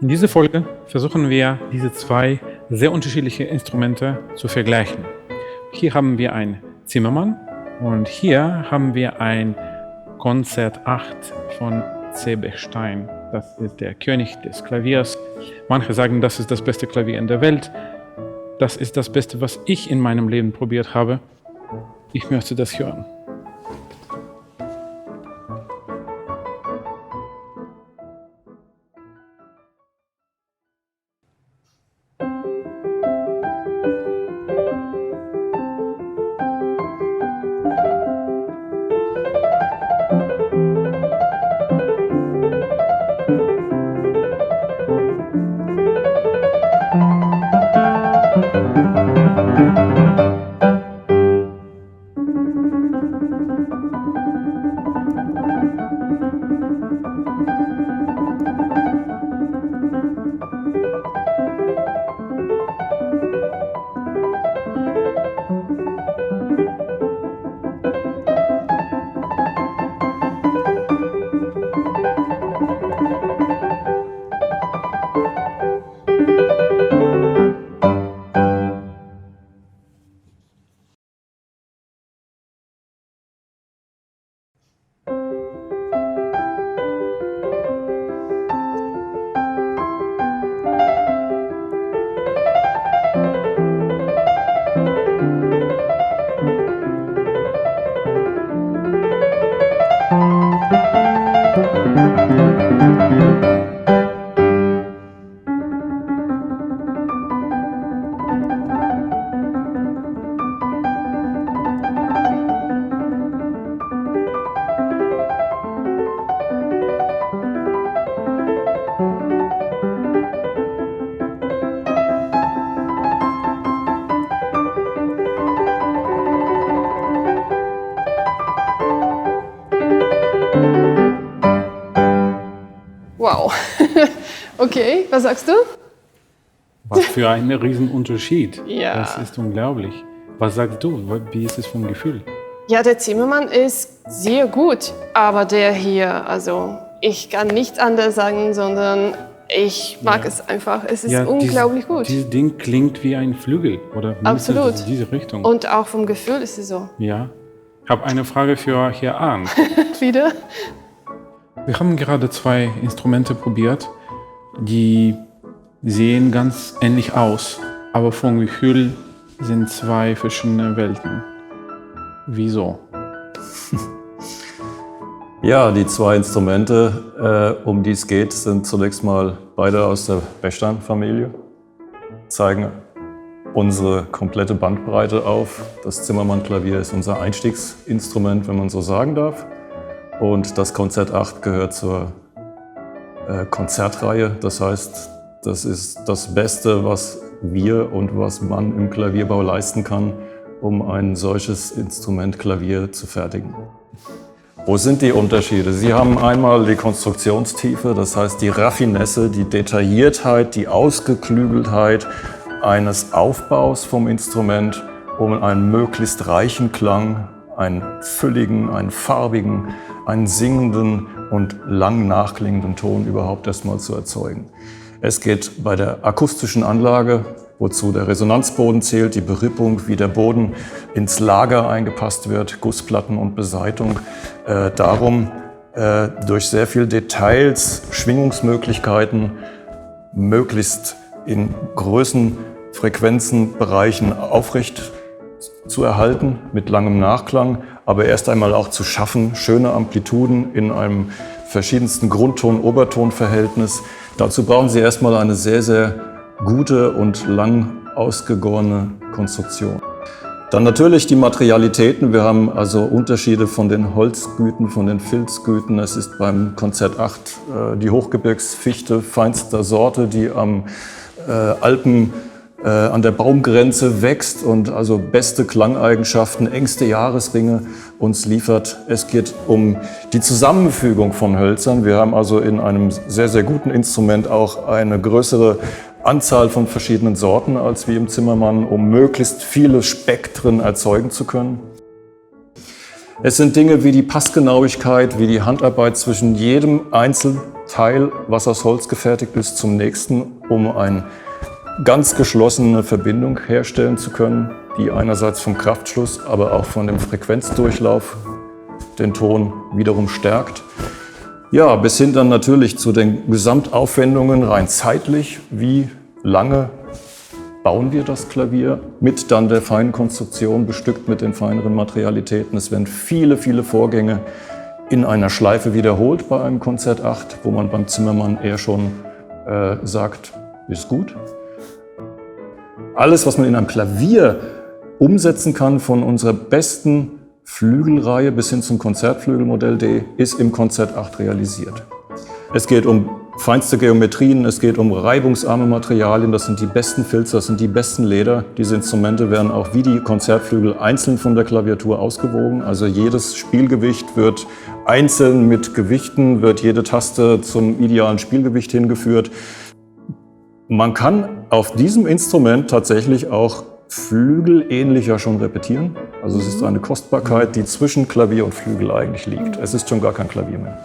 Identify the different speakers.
Speaker 1: In dieser Folge versuchen wir, diese zwei sehr unterschiedliche Instrumente zu vergleichen. Hier haben wir einen Zimmermann und hier haben wir ein Konzert 8 von C. Bechstein. Das ist der König des Klaviers. Manche sagen, das ist das beste Klavier in der Welt. Das ist das Beste, was ich in meinem Leben probiert habe. Ich möchte das hören.
Speaker 2: Wow. Okay, was sagst du?
Speaker 1: Was für ein Riesenunterschied.
Speaker 2: Ja.
Speaker 1: Das ist unglaublich. Was sagst du? Wie ist es vom Gefühl?
Speaker 2: Ja, der Zimmermann ist sehr gut, aber der hier, also ich kann nichts anderes sagen, sondern ich mag es einfach. Es ist unglaublich gut.
Speaker 1: Dieses Ding klingt wie ein Flügel, oder?
Speaker 2: Absolut.
Speaker 1: In diese Richtung.
Speaker 2: Und auch vom Gefühl ist es so.
Speaker 1: Ja. Ich habe eine Frage für Herr Arndt.
Speaker 2: Wieder?
Speaker 1: Wir haben gerade zwei Instrumente probiert, die sehen ganz ähnlich aus, aber vom Gefühl sind zwei verschiedene Welten. Wieso?
Speaker 3: Ja, die zwei Instrumente, um die es geht, sind zunächst mal beide aus der Bechstein-Familie, zeigen unsere komplette Bandbreite auf. Das Zimmermann-Klavier ist unser Einstiegsinstrument, wenn man so sagen darf. Und das Konzert 8 gehört zur Konzertreihe. Das heißt, das ist das Beste, was wir und was man im Klavierbau leisten kann, um ein solches Instrument Klavier zu fertigen. Wo sind die Unterschiede? Sie haben einmal die Konstruktionstiefe, das heißt die Raffinesse, die Detailliertheit, die Ausgeklügeltheit eines Aufbaus vom Instrument, um einen möglichst reichen Klang, einen fülligen, einen farbigen, einen singenden und lang nachklingenden Ton überhaupt erstmal zu erzeugen. Es geht bei der akustischen Anlage, wozu der Resonanzboden zählt, die Berippung, wie der Boden ins Lager eingepasst wird, Gussplatten und Beseitung, darum, durch sehr viele Details, Schwingungsmöglichkeiten, möglichst in Größen, Frequenzen, Bereichen aufrecht zu erhalten, mit langem Nachklang, aber erst einmal auch zu schaffen, schöne Amplituden in einem verschiedensten Grundton-Oberton-Verhältnis. Dazu brauchen Sie erstmal eine sehr, sehr gute und lang ausgegorene Konstruktion. Dann natürlich die Materialitäten. Wir haben also Unterschiede von den Holzgüten, von den Filzgüten. Es ist beim Konzert 8 die Hochgebirgsfichte feinster Sorte, die am Alpen an der Baumgrenze wächst und also beste Klangeigenschaften, engste Jahresringe uns liefert. Es geht um die Zusammenfügung von Hölzern. Wir haben also in einem sehr, sehr guten Instrument auch eine größere Anzahl von verschiedenen Sorten als wie im Zimmermann, um möglichst viele Spektren erzeugen zu können. Es sind Dinge wie die Passgenauigkeit, wie die Handarbeit zwischen jedem einzelnen Teil, was aus Holz gefertigt ist, zum nächsten, um eine ganz geschlossene Verbindung herstellen zu können, die einerseits vom Kraftschluss, aber auch von dem Frequenzdurchlauf den Ton wiederum stärkt. Ja, bis hin dann natürlich zu den Gesamtaufwendungen rein zeitlich. Wie lange bauen wir das Klavier mit dann der feinen Konstruktion, bestückt mit den feineren Materialitäten. Es werden viele, viele Vorgänge in einer Schleife wiederholt bei einem Konzert 8, wo man beim Zimmermann eher schon sagt, ist gut. Alles, was man in einem Klavier umsetzen kann, von unserer besten Flügelreihe bis hin zum Konzertflügelmodell D, ist im Konzert 8 realisiert. Es geht um feinste Geometrien, es geht um reibungsarme Materialien, das sind die besten Filzer, das sind die besten Leder. Diese Instrumente werden auch wie die Konzertflügel einzeln von der Klaviatur ausgewogen. Also jedes Spielgewicht wird einzeln mit Gewichten, wird jede Taste zum idealen Spielgewicht hingeführt. Man kann auf diesem Instrument tatsächlich auch flügelähnlicher schon repetieren. Also es ist eine Kostbarkeit, die zwischen Klavier und Flügel eigentlich liegt. Es ist schon gar kein Klavier mehr.